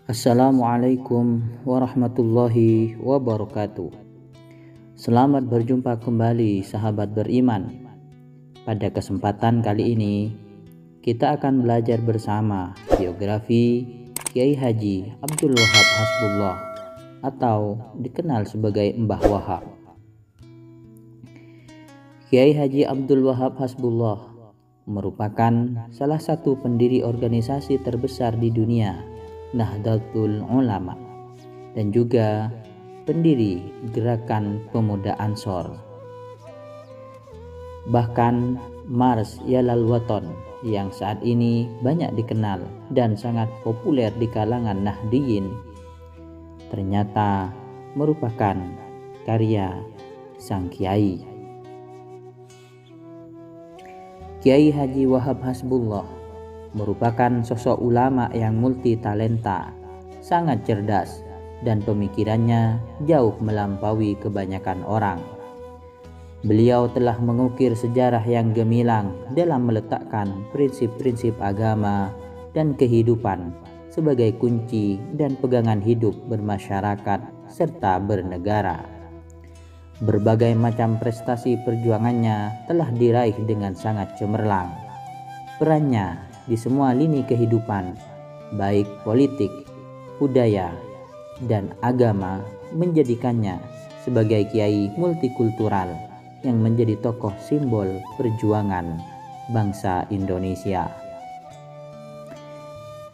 Assalamualaikum warahmatullahi wabarakatuh. Selamat berjumpa kembali sahabat beriman. Pada kesempatan kali ini kita akan belajar bersama biografi Kiai Haji Abdul Wahab Hasbullah atau dikenal sebagai Mbah Wahab. Kiai Haji Abdul Wahab Hasbullah merupakan salah satu pendiri organisasi terbesar di dunia, Nahdlatul Ulama, dan juga pendiri Gerakan Pemuda Ansor. Bahkan Mars Yalal Waton yang saat ini banyak dikenal dan sangat populer di kalangan Nahdiyin ternyata merupakan karya sang Kiai. Kiai Haji Wahab Hasbullah merupakan sosok ulama yang multi talenta, sangat cerdas, dan pemikirannya jauh melampaui kebanyakan orang. Beliau telah mengukir sejarah yang gemilang dalam meletakkan prinsip-prinsip agama dan kehidupan sebagai kunci dan pegangan hidup bermasyarakat serta bernegara. Berbagai macam prestasi perjuangannya telah diraih dengan sangat cemerlang. Perannya di semua lini kehidupan, baik politik, budaya, dan agama, menjadikannya sebagai kiai multikultural yang menjadi tokoh simbol perjuangan bangsa Indonesia.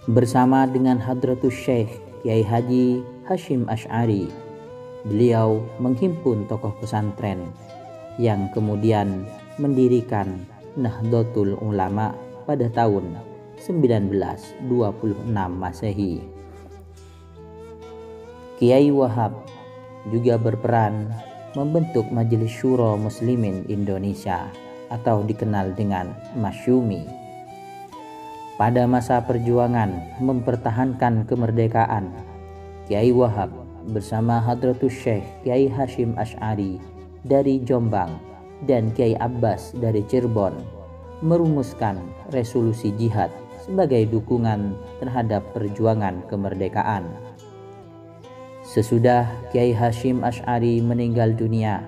Bersama dengan Hadratus Syekh Kiai Haji Hasyim Asy'ari, beliau menghimpun tokoh pesantren yang kemudian mendirikan Nahdlatul Ulama pada tahun 1926 Masehi. Kiai Wahab juga berperan membentuk Majelis Syuro Muslimin Indonesia atau dikenal dengan Masyumi. Pada masa perjuangan mempertahankan kemerdekaan, Kiai Wahab bersama Hadratus Syekh Kiai Hasyim Asy'ari dari Jombang dan Kiai Abbas dari Cirebon merumuskan resolusi jihad sebagai dukungan terhadap perjuangan kemerdekaan. Sesudah Kiai Hasyim Asy'ari meninggal dunia,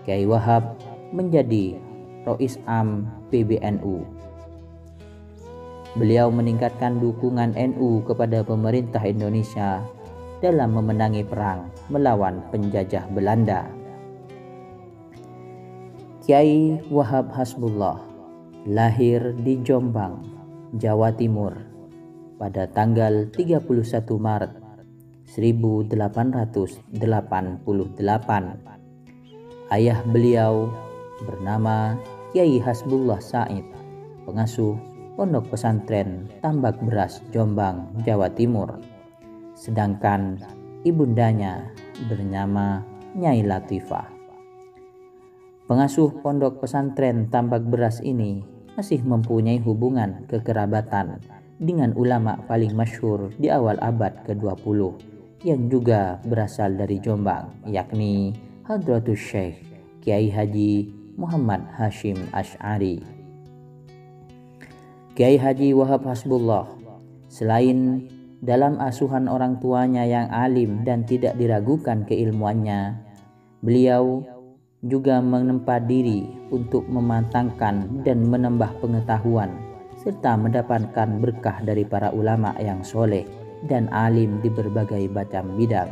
Kiai Wahab menjadi Rois Am PBNU. Beliau meningkatkan dukungan NU kepada pemerintah Indonesia dalam memenangi perang melawan penjajah Belanda. Kiai Wahab Hasbullah lahir di Jombang, Jawa Timur pada tanggal 31 Maret 1888. Ayah beliau bernama Kiai Hasbullah Said, pengasuh Pondok Pesantren Tambak Beras Jombang, Jawa Timur. Sedangkan ibundanya bernama Nyai Latifah. Pengasuh Pondok Pesantren Tambak Beras ini masih mempunyai hubungan kekerabatan dengan ulama paling masyhur di awal abad ke-20 yang juga berasal dari Jombang, yakni Hadratus Syekh Kiai Haji Muhammad Hasyim Asy'ari. Kiai Haji Wahab Hasbullah selain dalam asuhan orang tuanya yang alim dan tidak diragukan keilmuannya, beliau juga menempa diri untuk mematangkan dan menambah pengetahuan serta mendapatkan berkah dari para ulama yang soleh dan alim di berbagai macam bidang.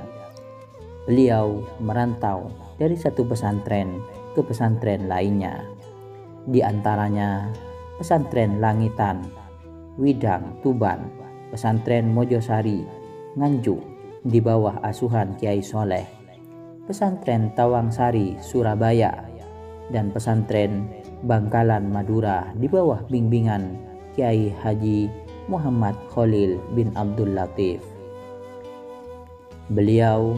Beliau merantau dari satu pesantren ke pesantren lainnya, di antaranya pesantren Langitan, Widang, Tuban, pesantren Mojosari, Nganjuk di bawah asuhan Kiai Soleh, pesantren Tawangsari, Surabaya, dan pesantren Bangkalan, Madura di bawah bimbingan Kiai Haji Muhammad Khalil bin Abdul Latif. Beliau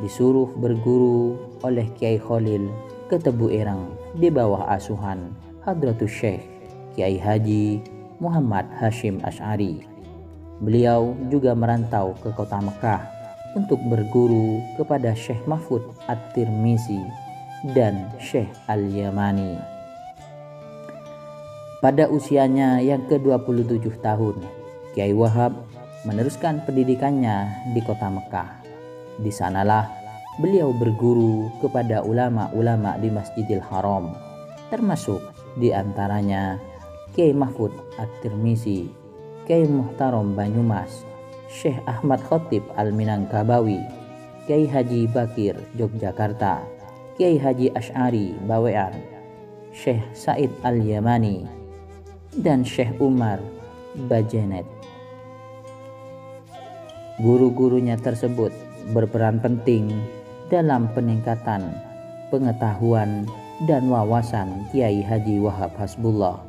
disuruh berguru oleh Kiai Khalil ke Tebu Ireng di bawah asuhan Hadratus Syekh Kiai Haji Muhammad Hasyim Asy'ari. Beliau juga merantau ke kota Mekah untuk berguru kepada Syekh Mahfud At-Tirmizi dan Syekh Al-Yamani. Pada usianya yang ke-27 tahun, Kiai Wahab meneruskan pendidikannya di kota Mekah. Di sanalah beliau berguru kepada ulama-ulama di Masjidil Haram, termasuk di antaranya Kiai Mahfud At-Tirmizi, Kiai Muhtarom Banyumas, Syekh Ahmad Khotib Al-Minangkabawi, Kiai Haji Bakir Yogyakarta, Kiai Haji Asy'ari Bawean, Syekh Said Al-Yamani, dan Syekh Umar Bajenet. Guru-gurunya tersebut berperan penting dalam peningkatan pengetahuan dan wawasan Kiai Haji Wahab Hasbullah,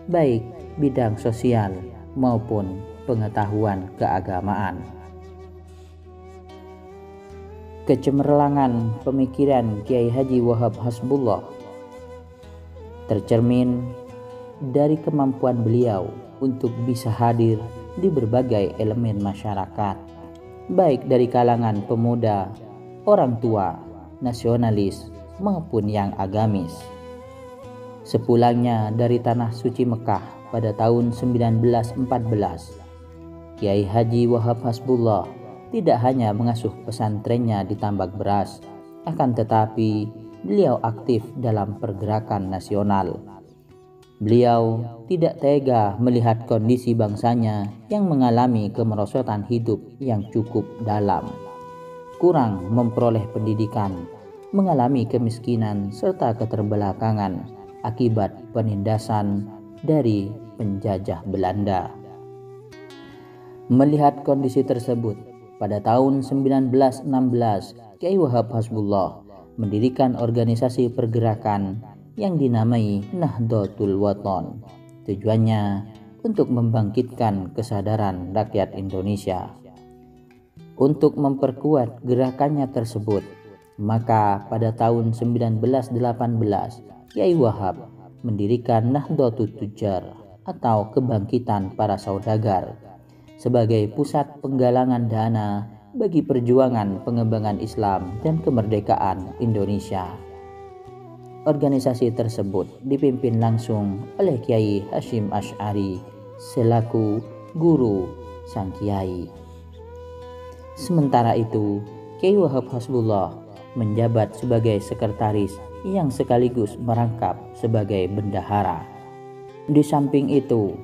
baik bidang sosial maupun pengetahuan keagamaan. Kecemerlangan pemikiran Kiai Haji Wahab Hasbullah tercermin dari kemampuan beliau untuk bisa hadir di berbagai elemen masyarakat, baik dari kalangan pemuda, orang tua, nasionalis, maupun yang agamis. Sepulangnya dari tanah suci Mekah pada tahun 1914, Kiai Haji Wahab Hasbullah tidak hanya mengasuh pesantrennya di Tambak Beras, akan tetapi beliau aktif dalam pergerakan nasional. Beliau tidak tega melihat kondisi bangsanya yang mengalami kemerosotan hidup yang cukup dalam, kurang memperoleh pendidikan, mengalami kemiskinan serta keterbelakangan akibat penindasan dari penjajah Belanda. Melihat kondisi tersebut, pada tahun 1916 Kiai Wahab Hasbullah mendirikan organisasi pergerakan yang dinamai Nahdlatul Wathon. Tujuannya untuk membangkitkan kesadaran rakyat Indonesia. Untuk memperkuat gerakannya tersebut, maka pada tahun 1918 Kiai Wahab mendirikan Nahdlatul Tujjar atau kebangkitan para saudagar sebagai pusat penggalangan dana bagi perjuangan pengembangan Islam dan kemerdekaan Indonesia. Organisasi tersebut dipimpin langsung oleh Kiai Hasyim Asy'ari selaku guru sang kiai. Sementara itu, Kiai Wahab Hasbullah menjabat sebagai sekretaris yang sekaligus merangkap sebagai bendahara. Di samping itu,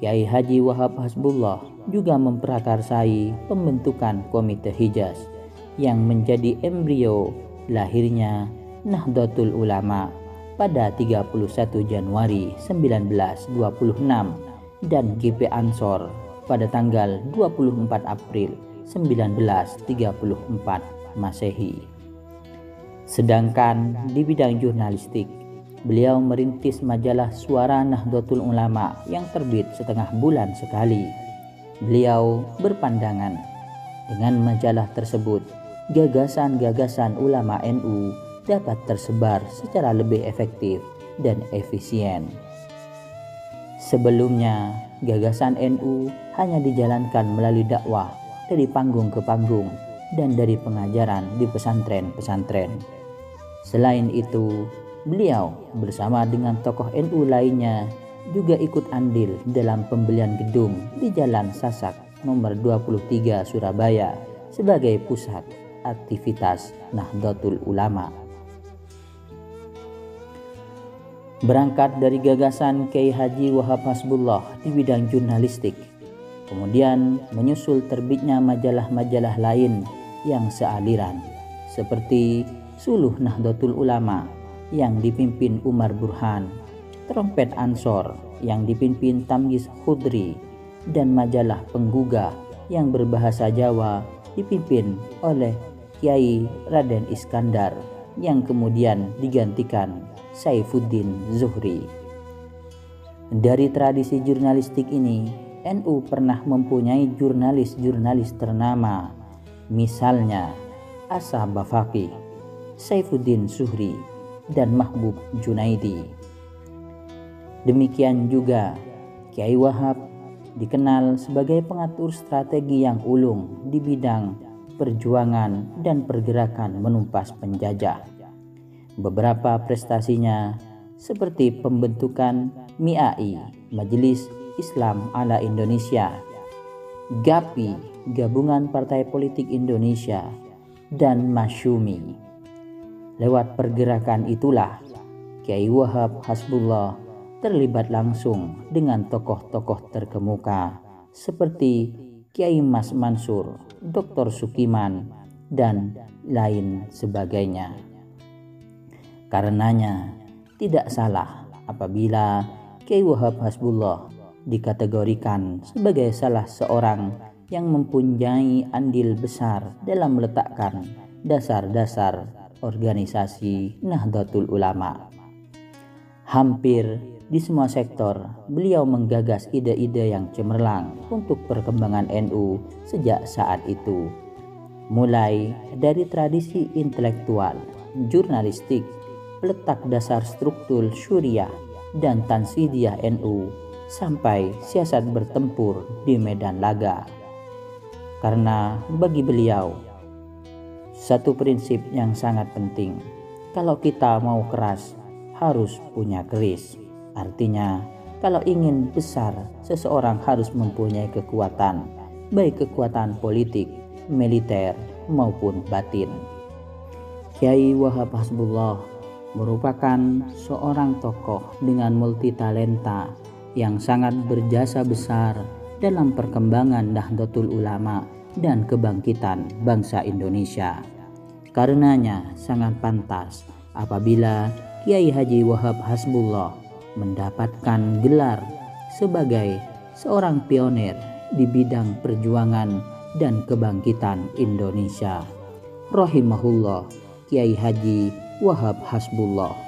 Kiai Haji Wahab Hasbullah juga memprakarsai pembentukan Komite Hijaz yang menjadi embrio lahirnya Nahdlatul Ulama pada 31 Januari 1926 dan GP Ansor pada tanggal 24 April 1934 Masehi. Sedangkan di bidang jurnalistik, beliau merintis majalah Suara Nahdlatul Ulama yang terbit setengah bulan sekali. Beliau berpandangan dengan majalah tersebut, gagasan-gagasan ulama NU dapat tersebar secara lebih efektif dan efisien. Sebelumnya, gagasan NU hanya dijalankan melalui dakwah dari panggung ke panggung dan dari pengajaran di pesantren-pesantren. Selain itu, beliau bersama dengan tokoh NU lainnya juga ikut andil dalam pembelian gedung di Jalan Sasak nomor 23 Surabaya sebagai pusat aktivitas Nahdlatul Ulama. Berangkat dari gagasan Kiai Haji Wahab Hasbullah di bidang jurnalistik, kemudian menyusul terbitnya majalah-majalah lain yang sealiran seperti Suluh Nahdlatul Ulama yang dipimpin Umar Burhan, Trompet Ansor yang dipimpin Tamyiz Khudri, dan majalah Penggugah yang berbahasa Jawa dipimpin oleh Kiai Raden Iskandar yang kemudian digantikan Saifuddin Zuhri. Dari tradisi jurnalistik ini, NU pernah mempunyai jurnalis-jurnalis ternama, misalnya Asa Bafaqih, Saifuddin Zuhri, dan Mahbub Junaidi. Demikian juga Kiai Wahab dikenal sebagai pengatur strategi yang ulung di bidang perjuangan dan pergerakan menumpas penjajah. Beberapa prestasinya seperti pembentukan MIAI, Majelis Islam ala Indonesia, GAPI, Gabungan Partai Politik Indonesia, dan Masyumi. Lewat pergerakan itulah Kiai Wahab Hasbullah terlibat langsung dengan tokoh-tokoh terkemuka seperti Kiai Mas Mansur, Dr. Sukiman, dan lain sebagainya. Karenanya tidak salah apabila Kiai Wahab Hasbullah dikategorikan sebagai salah seorang yang mempunyai andil besar dalam meletakkan dasar-dasar organisasi Nahdlatul Ulama. Hampir di semua sektor beliau menggagas ide-ide yang cemerlang untuk perkembangan NU sejak saat itu, mulai dari tradisi intelektual, jurnalistik, peletak dasar struktur Syuriah dan Tansidiyah NU, sampai siasat bertempur di medan laga. Karena bagi beliau satu prinsip yang sangat penting, kalau kita mau keras harus punya keris. Artinya kalau ingin besar, seseorang harus mempunyai kekuatan, baik kekuatan politik, militer maupun batin. Kiai Wahab Hasbullah merupakan seorang tokoh dengan multitalenta yang sangat berjasa besar dalam perkembangan Nahdlatul Ulama dan kebangkitan bangsa Indonesia. Karenanya sangat pantas apabila Kiai Haji Wahab Hasbullah mendapatkan gelar sebagai seorang pionir di bidang perjuangan dan kebangkitan Indonesia. Rahimahullah Kiai Haji Wahab Hasbullah.